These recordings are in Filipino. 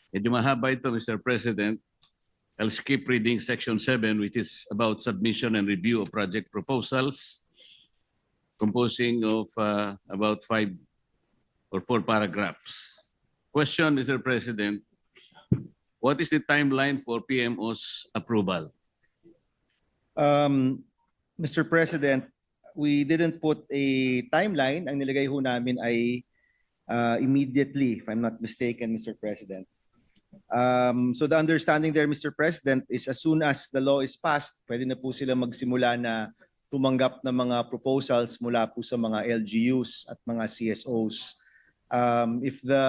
Medyo mahaba ito, Mr. President. I'll skip reading Section 7, which is about submission and review of project proposals, composing of about 5 or 4 paragraphs. Question, Mr. President, what is the timeline for PMO's approval? Mr. President, we didn't put a timeline. Ang nilagay ho namin ay immediately, if I'm not mistaken, Mr. President. So the understanding there, Mr. President, is as soon as the law is passed, pwede na po sila magsimula na tumanggap ng mga proposals mula po sa mga LGUs at mga CSOs. If the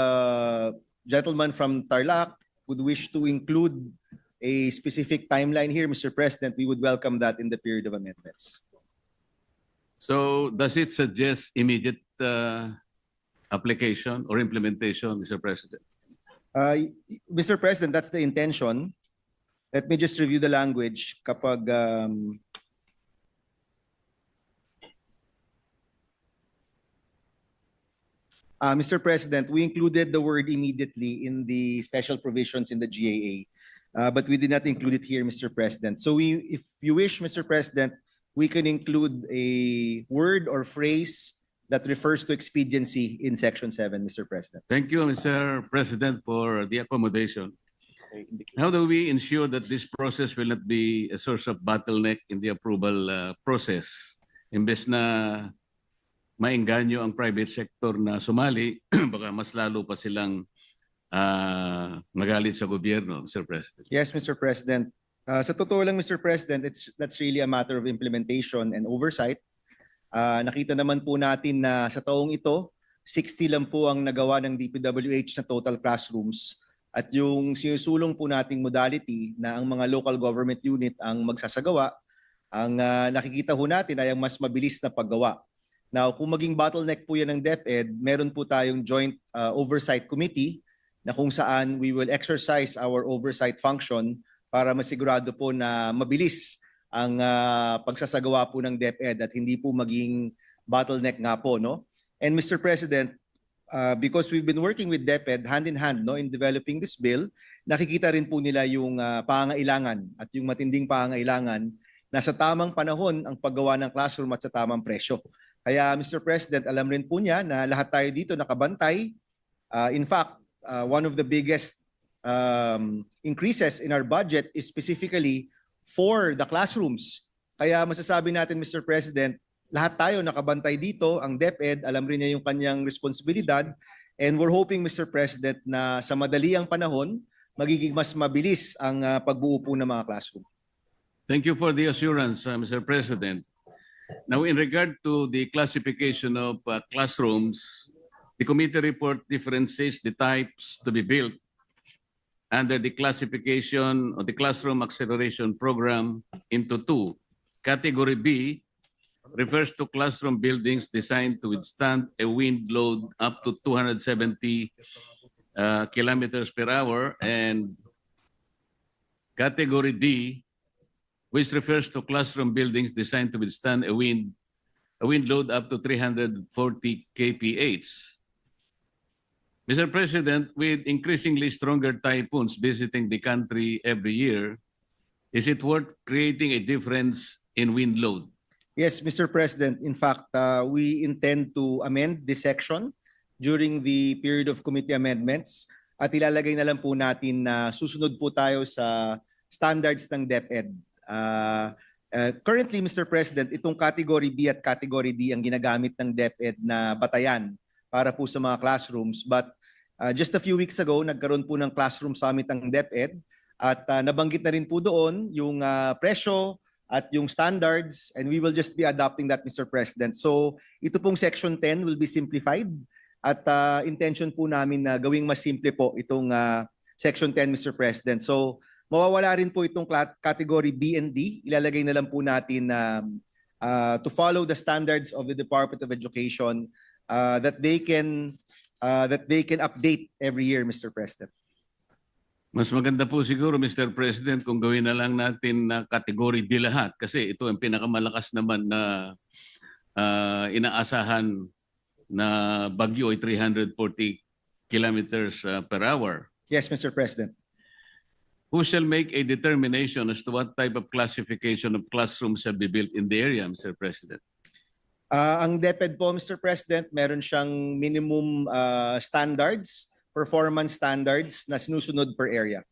gentleman from Tarlac would wish to include a specific timeline here, Mr. President, we would welcome that in the period of amendments. So does it suggest immediate application or implementation, Mr. President? Mr. President, that's the intention. Let me just review the language. Kapag Mr. President, we included the word immediately in the special provisions in the GAA, but we did not include it here, Mr. President. So if you wish, Mr. President, we can include a word or phrase that refers to expediency in Section 7, Mr. President. Thank you, Mr. President, for the accommodation. How do we ensure that this process will not be a source of bottleneck in the approval process? Imbes na maengganyo ang private sector na sumali, baka mas lalo pa silang nagalit sa gobyerno, Mr. President. Yes, Mr. President. Sa totoo lang, Mr. President, that's really a matter of implementation and oversight. Nakita naman po natin na sa taong ito, 60 lang po ang nagawa ng DPWH na total classrooms. At yung sinusulong po nating modality na ang mga local government unit ang magsasagawa, ang nakikita ho natin ay ang mas mabilis na paggawa. Now, kung maging bottleneck po yan ng DepEd, meron po tayong Joint Oversight Committee na kung saan we will exercise our oversight function para masigurado po na mabilis ang pagsasagawa po ng DepEd at hindi po maging bottleneck nga po, no? And Mr. President, because we've been working with DepEd hand in hand, no, in developing this bill, nakikita rin po nila yung pangangailangan at yung matinding pangangailangan na sa tamang panahon ang paggawa ng classroom at sa tamang presyo. Kaya Mr. President, alam rin po niya na lahat tayo dito nakabantay. In fact, one of the biggest increases in our budget is specifically for the classrooms. Kaya masasabi natin, Mr. President, lahat tayo nakabantay dito, ang DepEd, alam rin niya yung kanyang responsibilidad, and we're hoping, Mr. President, na sa madaliang panahon, magiging mas mabilis ang pagbuo po ng mga classroom. Thank you for the assurance, Mr. President. Now, in regard to the classification of classrooms, the committee report differentiates the types to be built under the classification of the Classroom Acceleration Program into 2. Category B refers to classroom buildings designed to withstand a wind load up to 270 kilometers per hour, and Category D, which refers to classroom buildings designed to withstand a wind load up to 340 kph. Mr. President, with increasingly stronger typhoons visiting the country every year, is it worth creating a difference in wind load? Yes, Mr. President. In fact, we intend to amend this section during the period of committee amendments at ilalagay na lang po natin na susunod po tayo sa standards ng DepEd. Currently, Mr. President, itong Category B at Category D ang ginagamit ng DepEd na batayan para po sa mga classrooms. But just a few weeks ago, nagkaroon po ng classroom summit ng DepEd at nabanggit na rin po doon yung presyo at yung standards, and we will just be adopting that, Mr. President. So ito pong Section 10 will be simplified at intention po namin na gawing mas simple po itong Section 10, Mr. President. So mawawala rin po itong Category B and D. Ilalagay na lang po natin to follow the standards of the Department of Education that they can update every year, Mr. President. Mas maganda po siguro, Mr. President, kung gawin na lang natin na Category D lahat kasi ito ang pinakamalakas naman na inaasahan na bagyo ay 340 kilometers per hour. Yes, Mr. President. Who shall make a determination as to what type of classification of classrooms shall be built in the area, Mr. President? Ang DepEd po, Mr. President, meron siyang minimum standards, performance standards na sinusunod per area.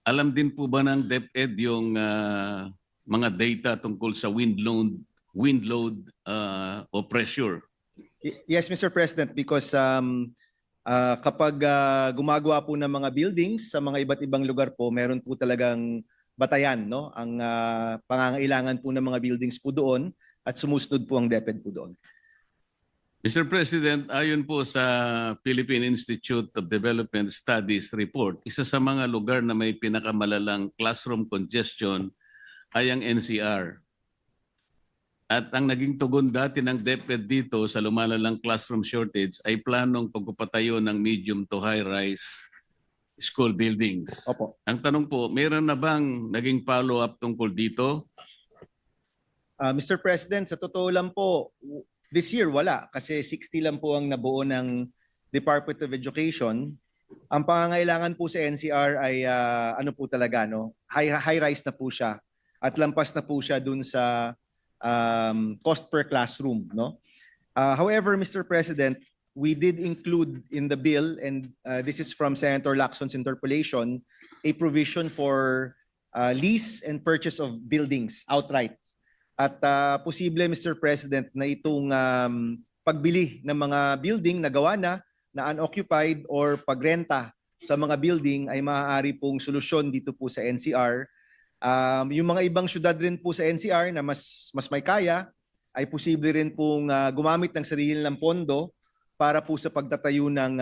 Alam din po ba ng DepEd yung mga data tungkol sa wind load o pressure? Yes, Mr. President, because kapag gumagawa po ng mga buildings sa mga iba't ibang lugar po, meron po talagang batayan, no? Ang pangangailangan po ng mga buildings po doon at sumusunod po ang DepEd po doon. Mr. President, ayon po sa Philippine Institute of Development Studies report, isa sa mga lugar na may pinakamalalang classroom congestion ay ang NCR. At ang naging tugon dati ng DepEd dito sa lumalalang classroom shortage ay planong pagpapatayo ng medium to high-rise school buildings. Opo. Ang tanong po, mayroon na bang naging follow-up tungkol dito? Mr. President, sa totoo lang po, this year wala kasi 60 lang po ang nabuo ng Department of Education. Ang pangangailangan po sa NCR ay ano po talaga, no? High-rise na po siya at lampas na po siya dun sa cost per classroom, no? However, Mr. President, we did include in the bill, and this is from Senator Lacson's interpellation, a provision for lease and purchase of buildings outright. At posible, Mr. President, na itong pagbili ng mga building na gawa na unoccupied or pagrenta sa mga building ay maaari pong solusyon dito po sa NCR. Yung mga ibang syudad rin po sa NCR na mas may kaya ay posible rin pong gumamit ng sarili ng pondo para po sa pagtatayo ng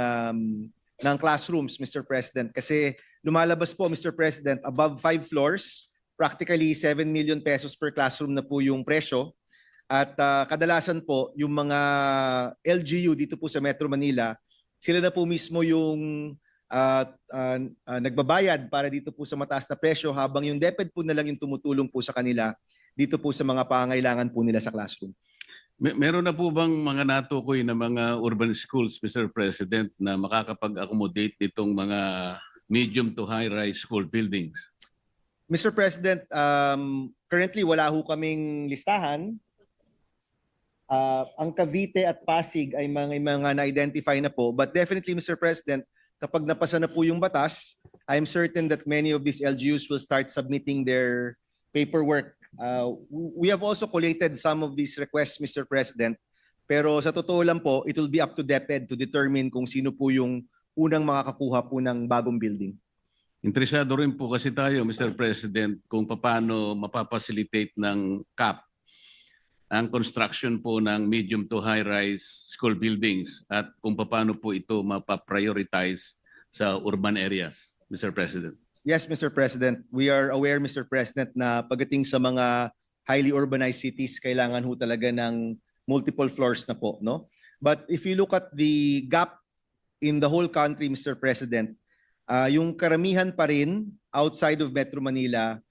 classrooms, Mr. President. Kasi lumalabas po, Mr. President, above 5 floors, practically 7 million pesos per classroom na po yung presyo. At kadalasan po, yung mga LGU dito po sa Metro Manila, sila na po mismo yung nagbabayad para dito po sa mataas na presyo habang yung DepEd po na lang yung tumutulong po sa kanila dito po sa mga pangangailangan po nila sa classroom. Meron na po bang mga natukoy na mga urban schools, Mr. President, na makakapag-accommodate nitong mga medium to high-rise school buildings? Mr. President, currently wala ho kaming listahan. Ang Cavite at Pasig ay mga na-identify na po. But definitely, Mr. President, kapag napasa na po yung batas, I'm certain that many of these LGUs will start submitting their paperwork. We have also collated some of these requests, Mr. President. Pero sa totoo lang po, it will be up to DepEd to determine kung sino po yung unang makakakuha po ng bagong building. Interesado rin po kasi tayo, Mr. President, kung paano mapapacilitate ng CAP ang construction po ng medium to high-rise school buildings at kung paano po ito mapaprioritize sa urban areas, Mr. President. Yes, Mr. President. We are aware, Mr. President, na pagdating sa mga highly urbanized cities, kailangan ho talaga ng multiple floors na po, no? But if you look at the gap in the whole country, Mr. President, yung karamihan pa rin outside of Metro Manila,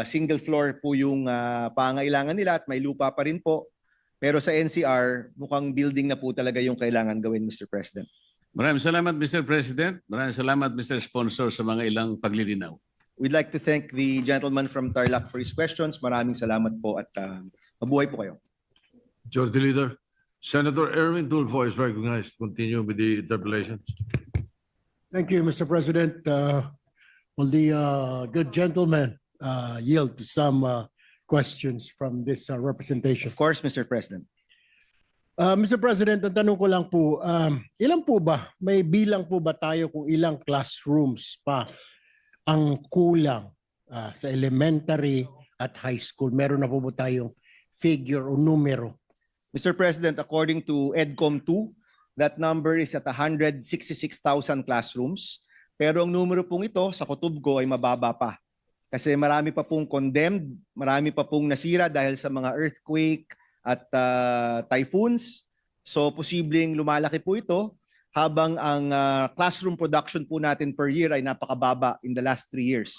single floor po yung pangailangan nila at may lupa pa rin po. Pero sa NCR, mukhang building na po talaga yung kailangan gawin, Mr. President. Maraming salamat, Mr. President. Maraming salamat, Mr. Sponsor, sa mga ilang paglilinaw. We'd like to thank the gentleman from Tarlac for his questions. Maraming salamat po at mabuhay po kayo. Majority Leader. Senator Erwin Tulfo is recognized to continue with the interpellations. Thank you, Mr. President. Will the good gentleman yield to some questions from this representation? Of course, Mr. President. Mr. President, ang tanong ko lang po, ilan po ba, may bilang po ba tayo kung ilang classrooms pa ang kulang sa elementary at high school? Meron na po ba tayong figure o numero? Mr. President, according to EDCOM 2, that number is at 166,000 classrooms. Pero ang numero pong ito sa Kutubgo ay mababa pa. Kasi marami pa pong condemned, marami pa pong nasira dahil sa mga earthquake at typhoons. So posibleng lumalaki po ito habang ang classroom production po natin per year ay napakababa in the last 3 years.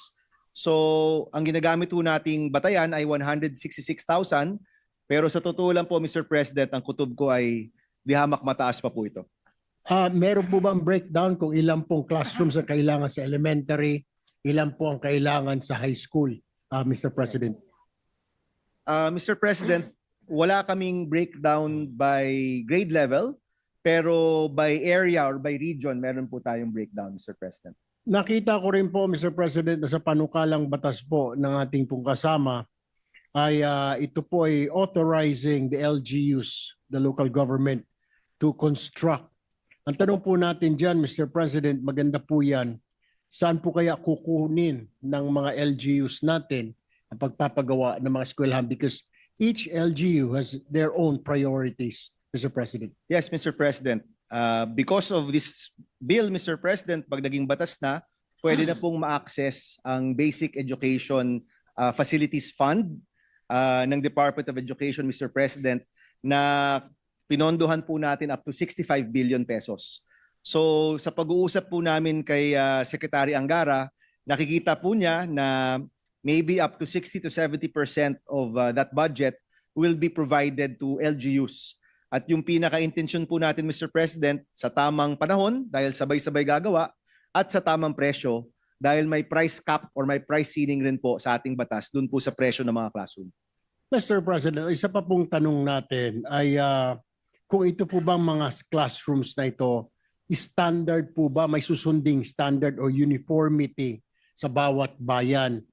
So ang ginagamit po nating batayan ay 166,000. Pero sa totoo lang po, Mr. President, ang Kutubgo ay di hamak mataas pa po ito. Meron po bang breakdown kung ilan pong classrooms ang kailangan sa elementary, ilan po ang kailangan sa high school, Mr. President? Mr. President, wala kaming breakdown by grade level, pero by area or by region, meron po tayong breakdown, Mr. President. Nakita ko rin po, Mr. President, na sa panukalang batas po ng ating pong kasama ay ito po ay authorizing the LGUs, the local government, to construct. Ang tanong po natin dyan, Mr. President, maganda po yan, saan po kaya kukunin ng mga LGUs natin ang pagpapagawa ng mga eskwelahan because each LGU has their own priorities, Mr. President. Yes, Mr. President. Because of this bill, Mr. President, pag naging batas na, pwede na pong ma-access ang Basic Education Facilities Fund ng Department of Education, Mr. President, na pinondohan po natin up to 65 billion pesos. So sa pag-uusap po namin kay Secretary Angara, nakikita po niya na maybe up to 60 to 70% of that budget will be provided to LGUs. At yung pinaka-intention po natin, Mr. President, sa tamang panahon, dahil sabay-sabay gagawa, at sa tamang presyo, dahil may price cap or may price ceiling rin po sa ating batas dun po sa presyo ng mga classroom. Mr. President, isa pa pong tanong natin ay kung ito po bang mga classrooms na ito, standard po ba, may susunding standard o uniformity sa bawat bayan?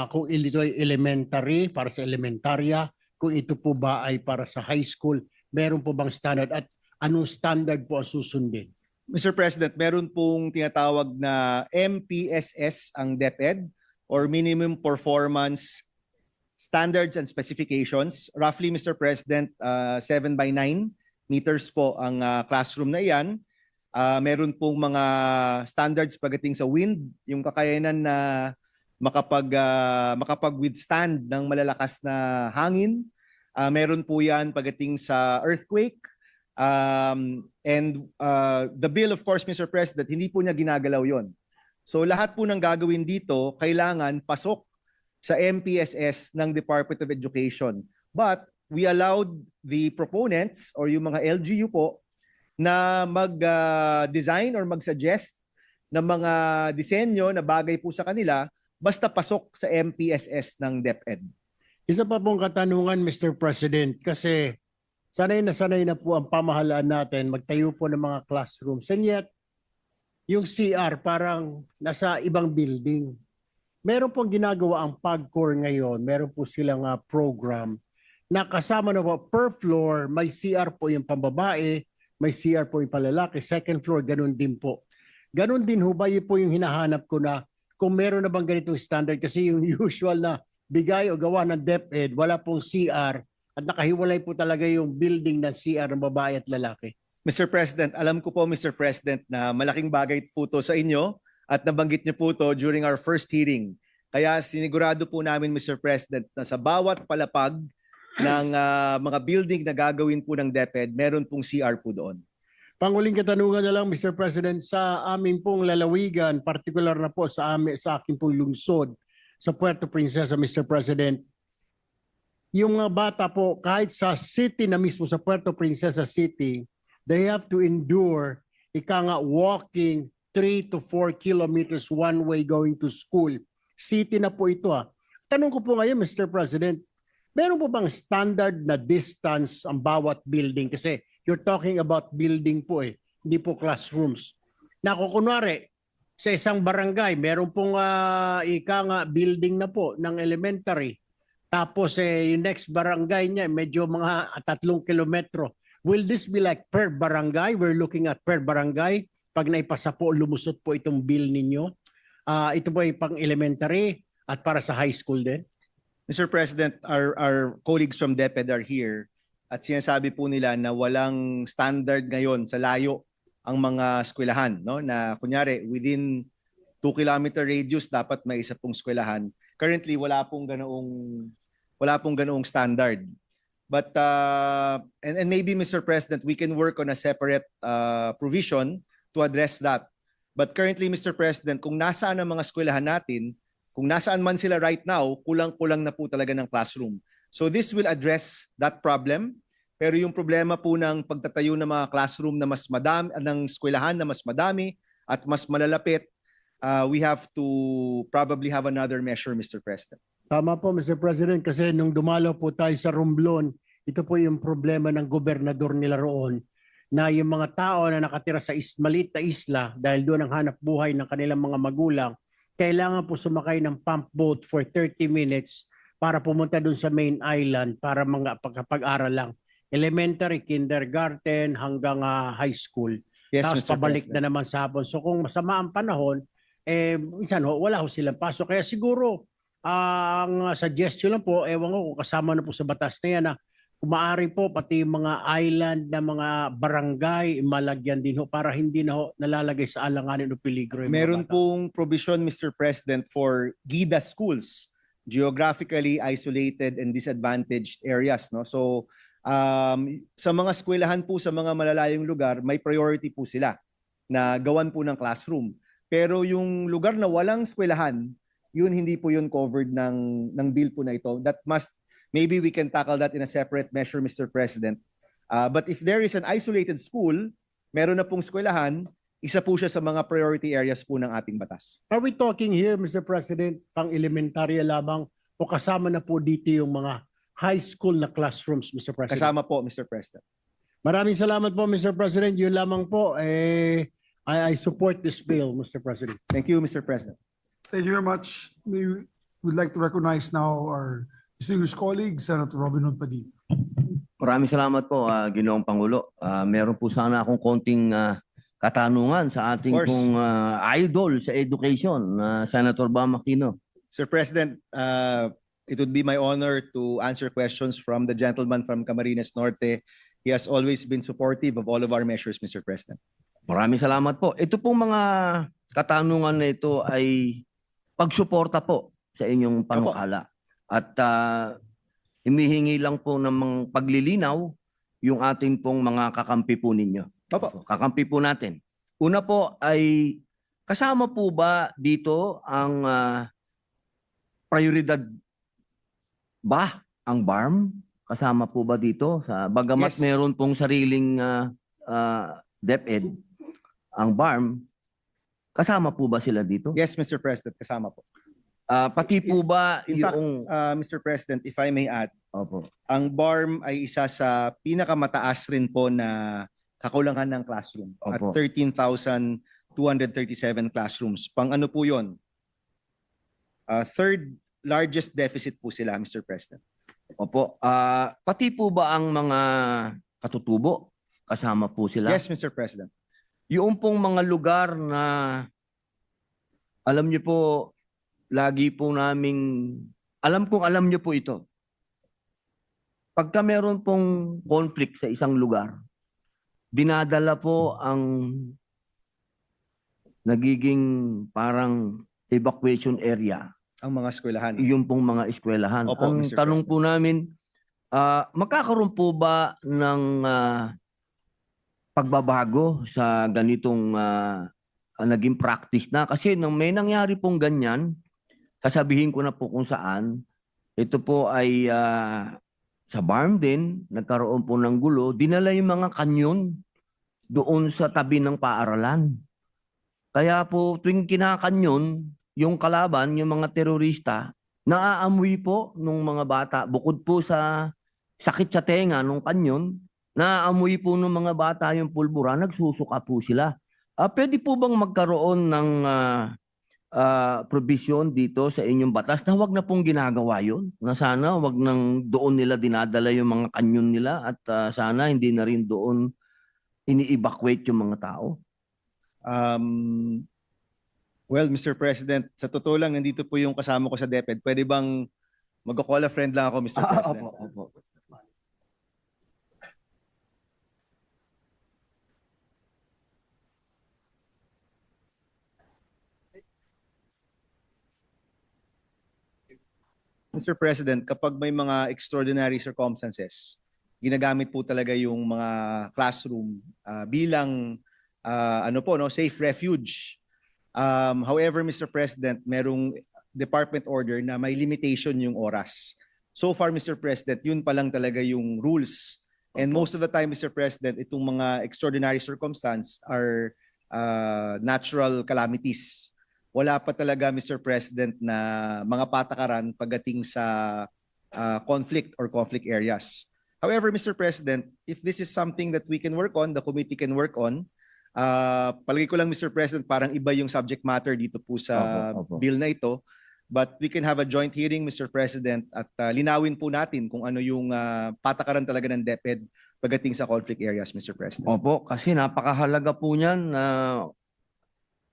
Kung ito ay elementary, para sa elementarya, kung ito po ba ay para sa high school, meron po bang standard at anong standard po ang susundin? Mr. President, meron pong tinatawag na MPSS ang DepEd or Minimum Performance Standards and Specifications. Roughly, Mr. President, 7 by 9 meters po ang classroom na iyan. Meron pong mga standards pagdating sa wind, yung kakayanan na makapag-withstand ng malalakas na hangin. Meron po yan pagdating sa earthquake. The bill, of course, Mr. President, hindi po niya ginagalaw yon. So lahat po ng gagawin dito, kailangan pasok sa MPSS ng Department of Education. But we allowed the proponents or yung mga LGU po na mag-design or mag-suggest ng mga disenyo na bagay po sa kanila basta pasok sa MPSS ng DepEd. Isa pa pong katanungan, Mr. President, kasi sanay na po ang pamahalaan natin magtayo po ng mga classrooms. And yet, yung CR parang nasa ibang building. Meron pong ginagawa ang PAGCOR ngayon. Meron po silang program na kasama na po per floor, may CR po yung pambabae, may CR po yung palalaki, second floor, ganun din po. Ganun din ho ba yun po yung hinahanap ko na kung meron na bang ganitong standard kasi yung usual na bigay o gawa ng DepEd, wala pong CR at nakahiwalay po talaga yung building ng CR ng babae at lalaki. Mr. President, alam ko po, Mr. President, na malaking bagay po to sa inyo at nabanggit niyo po to during our first hearing. Kaya sinigurado po namin, Mr. President, na sa bawat palapag ng mga building na gagawin po ng DepEd, meron pong CR po doon. Panguling katanungan na lang, Mr. President, sa amin pong lalawigan, particular na po sa akin pong lungsod, sa Puerto Princesa, Mr. President, yung mga bata po, kahit sa city na mismo, sa Puerto Princesa City, they have to endure, walking 3 to 4 kilometers one way going to school. City na po ito. Tanong ko po ngayon, Mr. President, meron po bang standard na distance ang bawat building? Kasi you're talking about building po hindi po classrooms. Na kunwari, sa isang barangay, meron pong building na po ng elementary. Tapos yung next barangay niya, medyo mga 3 kilometro. Will this be like per barangay? We're looking at per barangay. Pag naipasa po, lumusot po itong bill ninyo. Ito po ay pang elementary at para sa high school din? Mr. President, our colleagues from DepEd are here at sinasabi po nila na walang standard ngayon sa layo ang mga eskwelahan, no? Na kunyari within 2-kilometer radius dapat may isa pong eskwelahan. Currently wala pong ganoong standard. But and maybe, Mr. President, we can work on a separate provision to address that. But currently, Mr. President, kung nasaan ang mga eskwelahan natin, kung nasaan man sila right now, kulang-kulang na po talaga ng classroom. So this will address that problem. Pero yung problema po ng pagtatayo ng mga classroom na mas madami, ng eskwelahan na mas madami at mas malalapit, we have to probably have another measure, Mr. President. Tama po, Mr. President, kasi nung dumalo po tayo sa Romblon, ito po yung problema ng gobernador nila roon, na yung mga tao na nakatira sa maliit na isla dahil doon ang hanap buhay ng kanilang mga magulang, kailangan po sumakay ng pump boat for 30 minutes para pumunta doon sa main island para mga pagkapag-aral lang. Elementary, kindergarten, hanggang high school. Yes, Tapos Mr. pabalik President. na naman sa hapon. So kung masama ang panahon, minsan wala ho silang pasok. Kaya siguro, ang suggestion lang po, ewan ko kung kasama na po sa batas na yan, na kung maaari po pati yung mga island na mga barangay, malagyan din ho para hindi na ho nalalagay sa alanganin o peligro yung mga Meron bata. pong provision, Mr. President, for GIDA schools, geographically isolated and disadvantaged areas. No? So, sa mga eskwelahan po sa mga malalayong lugar, may priority po sila na gawan po ng classroom. Pero yung lugar na walang eskwelahan, yun hindi po yun covered ng bill po na ito. That must, maybe we can tackle that in a separate measure, Mr. President. But if there is an isolated school, meron na pong eskwelahan, isa po siya sa mga priority areas po ng ating batas. Are we talking here, Mr. President, pang elementarya lamang o kasama na po dito yung mga high school na classrooms, Mr. President? Kasama po, Mr. President. Maraming salamat po, Mr. President. Yun lamang po, I support this bill, Mr. President. Thank you, Mr. President. Thank you very much. We would like to recognize now our distinguished colleague, Senator Robin Hood Padilla. Maraming salamat po, Ginoong Pangulo. Meron po sana akong konting katanungan sa ating Of course. pong idol sa education, Senator Bam Aquino. Sir President, it would be my honor to answer questions from the gentleman from Camarines Norte. He has always been supportive of all of our measures, Mr. President. Maraming salamat po. Ito pong mga katanungan na ito ay pagsuporta po sa inyong panukala. At hinihingi lang po ng mga paglilinaw yung ating pong mga kakampi po ninyo. Opo. Kakampi po natin. Una po ay kasama po ba dito ang prioridad ba ang BARM? Kasama po ba dito? Bagamat Yes. meron pong sariling DepEd, ang BARM, kasama po ba sila dito? Yes, Mr. President, kasama po. Pati po ba In fact, yung... Mr. President, if I may add, Opo. ang BARM ay isa sa pinakamataas rin po na kakulangan ng classroom at Opo. 13,237 classrooms. Pang ano po yun? Third largest deficit po sila, Mr. President. Opo. Pati po ba ang mga katutubo? Kasama po sila? Yes, Mr. President. Yung pong mga lugar na alam niyo po, lagi po naming, alam niyo po ito. Pagka meron pong conflict sa isang lugar, dinadala po ang nagiging parang evacuation area, Ang mga eskwelahan. yung pong mga eskwelahan. Opo, Ang Mr. tanong po namin, magkakaroon po ba ng pagbabago sa ganitong naging practice na? Kasi nung may nangyari pong ganyan, sasabihin ko na po kung saan, ito po ay sa BARM din, nagkaroon po ng gulo, dinala yung mga kanyon doon sa tabi ng paaralan. Kaya po tuwing kinakanyon, yung kalaban, yung mga terorista, naaamoy po nung mga bata, bukod po sa sakit sa tenga nung kanyon, naaamoy po nung mga bata yung pulbura, nagsusuka po sila. Pwede po bang magkaroon ng provision dito sa inyong batas na wag na pong ginagawa yun? Na sana wag nang doon nila dinadala yung mga kanyon nila at sana hindi na rin doon ini-evacuate yung mga tao? Well, Mr. President, sa totoo lang, nandito po yung kasama ko sa DepEd. Pwede bang mag-call a friend lang ako, Mr. President? Opo. Mr. President, kapag may mga extraordinary circumstances, ginagamit po talaga yung mga classroom bilang safe refuge. However, Mr. President, merong department order na may limitation yung oras. So far, Mr. President, yun pa lang talaga yung rules And Opo. most of the time, Mr. President, itong mga extraordinary circumstance are natural calamities. Wala pa talaga, Mr. President, na mga patakaran pagdating sa conflict or conflict areas. However, Mr. President, if this is something that we can work on, the committee can work on, palagi ko lang, Mr. President, parang iba yung subject matter dito po sa Opo. bill na ito. But we can have a joint hearing, Mr. President, at linawin po natin kung ano yung patakaran talaga ng DepEd pagdating sa conflict areas, Mr. President. Opo, kasi napakahalaga po niyan na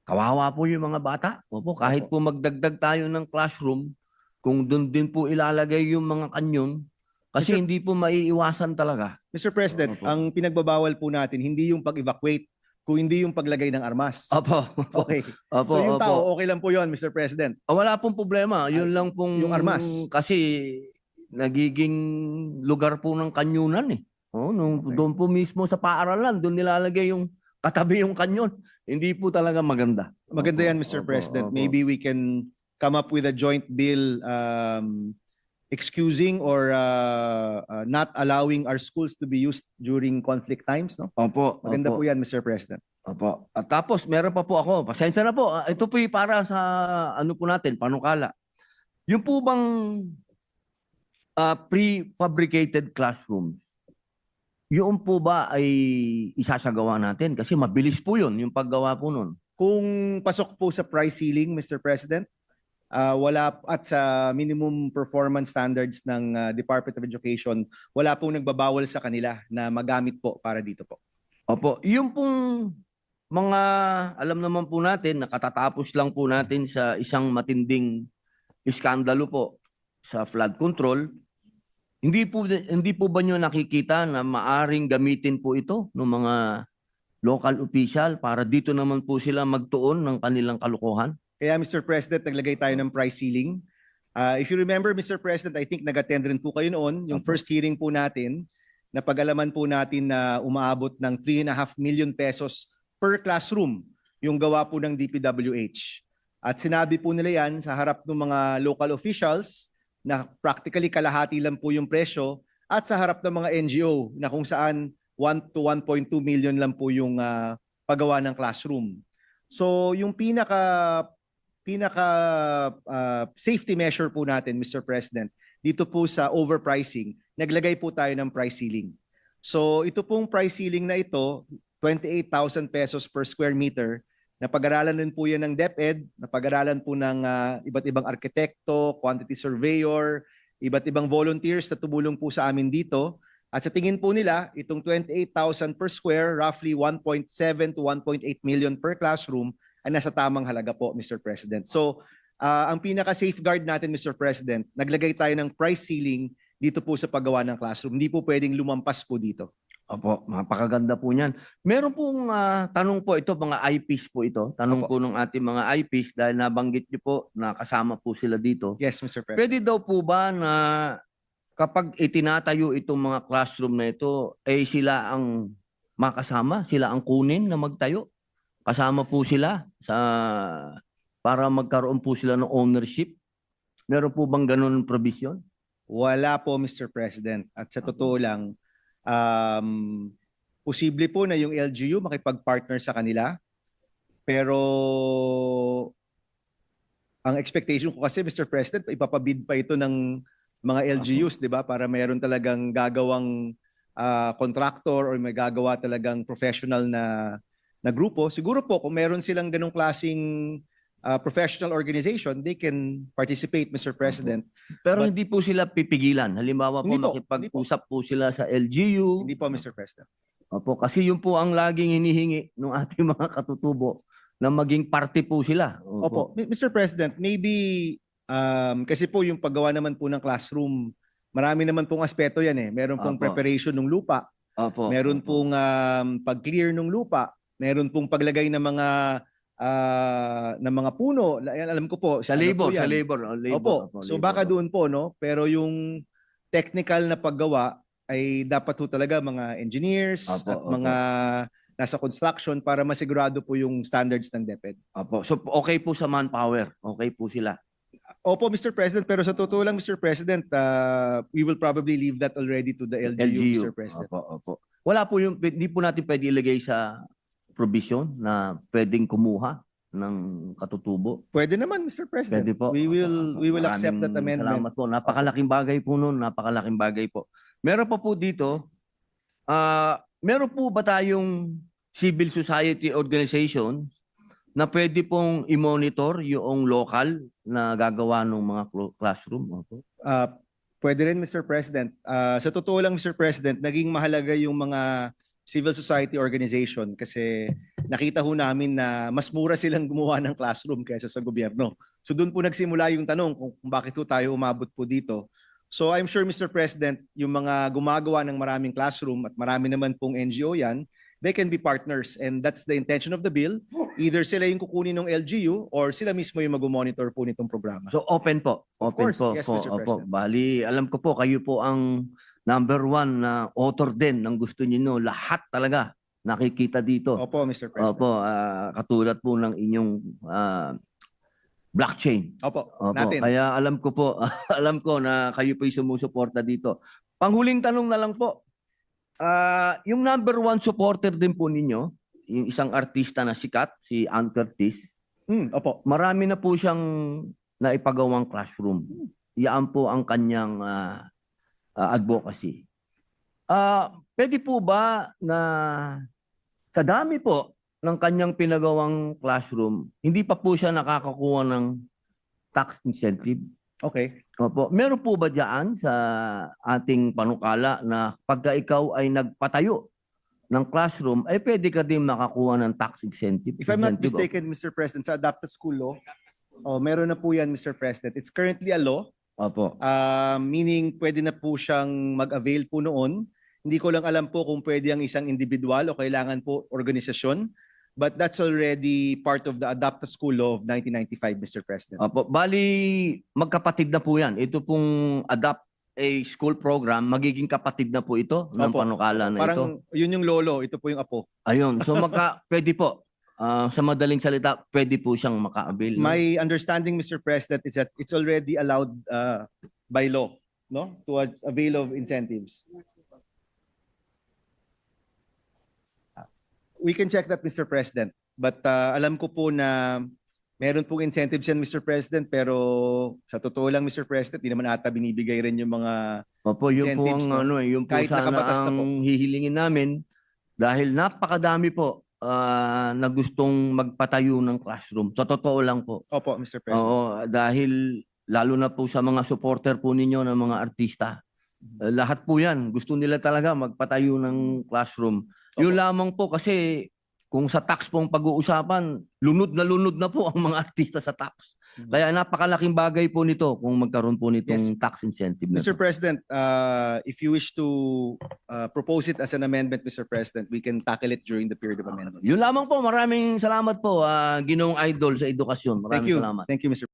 kawawa po yung mga bata. Opo, kahit po magdagdag tayo ng classroom, kung doon din po ilalagay yung mga kanyon, kasi hindi po maiiwasan talaga. Mr. President, Opo. ang pinagbabawal po natin, hindi yung pag-evacuate, kung hindi yung paglagay ng armas. Opo. Okay. Opo, So yung opo. tao, okay lang po yun, Mr. President. Wala pong problema. Yun lang pong yung armas. kasi nagiging lugar po ng kanyunan eh. Okay. Doon po mismo sa paaralan, doon nilalagay yung katabi yung kanyon. Hindi po talaga maganda. Maganda Opo, yan, Mr. opo, President. opo. Maybe we can come up with a joint bill excusing or not allowing our schools to be used during conflict times, no? Opo. Maganda opo. po yan, Mr. President. Opo. At tapos, meron pa po ako. Pasensya na po. Ito po yung para sa ano po natin, panukala. Yung po bang prefabricated classrooms, yun po ba ay isasagawa natin? Kasi mabilis po yun, yung paggawa po nun. Kung pasok po sa price ceiling, Mr. President, wala at sa minimum performance standards ng Department of Education, wala pong nagbabawal sa kanila na magamit po para dito po. Opo. Yung pong mga, alam naman po natin, nakatatapos lang po natin sa isang matinding iskandalo po sa flood control. Hindi po ba nyo nakikita na maaring gamitin po ito ng mga local official para dito naman po sila magtuon ng kanilang kalukuhan? Kaya Mr. President, naglagay tayo ng price ceiling. If you remember, Mr. President, I think nag-attend rin po kayo noon, yung first hearing po natin, na pag-alaman po natin na umaabot ng 3.5 million pesos per classroom yung gawa po ng DPWH. At sinabi po nila yan sa harap ng mga local officials na practically kalahati lang po yung presyo at sa harap ng mga NGO na kung saan 1 to 1.2 million lang po yung paggawa ng classroom. So yung pinaka safety measure po natin, Mr. President, dito po sa overpricing, naglagay po tayo ng price ceiling. So ito pong price ceiling na ito, 28,000 pesos per square meter, napag-aralan din po yan ng DepEd, napag-aralan po ng iba't ibang arkitekto, quantity surveyor, iba't ibang volunteers na tumulong po sa amin dito. At sa tingin po nila, itong 28,000 per square, roughly 1.7 to 1.8 million per classroom, ay nasa tamang halaga po, Mr. President. So, ang pinaka-safeguard natin, Mr. President, naglagay tayo ng price ceiling dito po sa paggawa ng classroom. Hindi po pwedeng lumampas po dito. Opo, mapakaganda po niyan. Meron pong tanong po ito, mga eyepiece po ito. Tanong Opo. po ng ating mga eyepiece dahil nabanggit niyo po na kasama po sila dito. Yes, Mr. President. Pwede daw po ba na kapag itinatayo itong mga classroom na ito, eh sila ang makasama, sila ang kunin na magtayo? Kasama po sila sa para magkaroon po sila ng ownership? Meron po bang ganun provision? Wala po, Mr. President. At sa totoo lang, posible po na yung LGU makipag-partner sa kanila. Pero ang expectation ko kasi, Mr. President, ipapabid pa ito ng mga LGUs, di ba? Para mayroon talagang gagawang contractor or may gagawa talagang professional na grupo. Siguro po, kung meron silang ganong klaseng professional organization, they can participate, Mr. President. Pero But- hindi po sila pipigilan. Halimbawa po, Hindi po, makipag-usap po sila sa LGU. Hindi po, Mr. President. Opo, kasi yun po ang laging hinihingi ng ating mga katutubo na maging party po sila. Opo, Mr. President, maybe kasi po yung paggawa naman po ng classroom, marami naman pong aspeto yan eh. Meron pong Opo. preparation ng lupa, Opo. meron Opo. pong pag-clear ng lupa, meron pong paglagay ng mga puno. Alam ko po, Sa ano labor, po yan. sa labor. Labor. Opo, Opo, so labor. baka doon po, no? Pero yung technical na paggawa ay dapat po talaga mga engineers Opo, at opo. mga nasa construction para masigurado po yung standards ng DepEd. Opo. So okay po sa manpower. Okay po sila. Opo, Mr. President, pero sa totoo lang, Mr. President, we will probably leave that already to the LGU, Mr. President. Opo. Wala po yung, hindi po natin pwede ilagay sa provision na pwedeng kumuha ng katutubo. Pwede naman, Mr. President. Pwede po. We will accept that Maraming amendment. Salamat po. Napakalaking bagay po nun. Napakalaking bagay po. Meron pa po dito, meron po ba tayong civil society organization na pwede pong i-monitor yung local na gagawa ng mga classroom? Opo. Pwede rin, Mr. President. Sa totoo lang, Mr. President, naging mahalaga yung mga civil society organization kasi nakita ho namin na mas mura silang gumawa ng classroom kaysa sa gobyerno. So doon po nagsimula yung tanong kung bakit po tayo umabot po dito. So I'm sure, Mr. President, yung mga gumagawa ng maraming classroom at marami naman pong NGO yan, they can be partners and that's the intention of the bill. Either sila yung kukunin ng LGU or sila mismo yung mag-monitor po nitong programa. So open po. Of Open course, po. yes, po. Mr. Opo. President. Bali, alam ko po, kayo po ang number one na author din ng gusto niyo lahat talaga nakikita dito. Opo, Mr. President. Opo, katulad po ng inyong blockchain. Opo, Opo, natin. kaya alam ko po, alam ko na kayo po yung sumusuporta dito. Panghuling tanong na lang po, yung number one supporter din po ninyo, yung isang artista na sikat, si Ann Curtis, Opo. marami na po siyang naipagawang classroom. Yan po ang kanyang advocacy. Pwede po ba na sa dami po ng kanyang pinagawang classroom, hindi pa po siya nakakakuha ng tax incentive? Okay. Opo. Meron po ba dyan sa ating panukala na pagka ikaw ay nagpatayo ng classroom, ay pwede ka din makakuha ng tax incentive? If I'm not Incentive, mistaken, Mr. President, sa adapted school law, meron na po yan, Mr. President. It's currently a law, Opo. meaning pwede na po siyang mag-avail po noon. Hindi ko lang alam po kung pwede ang isang individual o kailangan po organisasyon. But that's already part of the adapted school law of 1995, Mr. President. Opo. Bali, magkapatid na po yan. Ito pong Adapt a School Program, magiging kapatid na po ito ng Opo. panukala na ito. Parang yun yung lolo, ito po yung apo. Ayun. So pwede po. Sa madaling salita, pwede po siyang maka-avail. No? My understanding, Mr. President, is that it's already allowed by law, no, to avail of incentives. We can check that, Mr. President. But alam ko po na meron pong incentives yan, Mr. President, pero sa totoo lang, Mr. President, di naman ata binibigay rin yung mga Opo, yun po ang incentives, no? yun po Kahit sana nakabatas na po. ang hihilingin namin dahil napakadami po na gustong magpatayo ng classroom. Sa totoo lang po. Opo, Mr. President. Oo, dahil lalo na po sa mga supporter po ninyo ng mga artista. Lahat po yan. Gusto nila talaga magpatayo ng classroom. Yun lamang po kasi kung sa tax pong pag-uusapan, lunod na po ang mga artista sa tax. Kaya napakalaking bagay po nito kung magkaroon po nitong tax incentive na Mr. to. President, if you wish to propose it as an amendment, Mr. President, we can tackle it during the period of amendment. Yun lamang po. Maraming salamat po, Ginoong Idol sa edukasyon. Thank Maraming you. salamat. Thank you, Mr.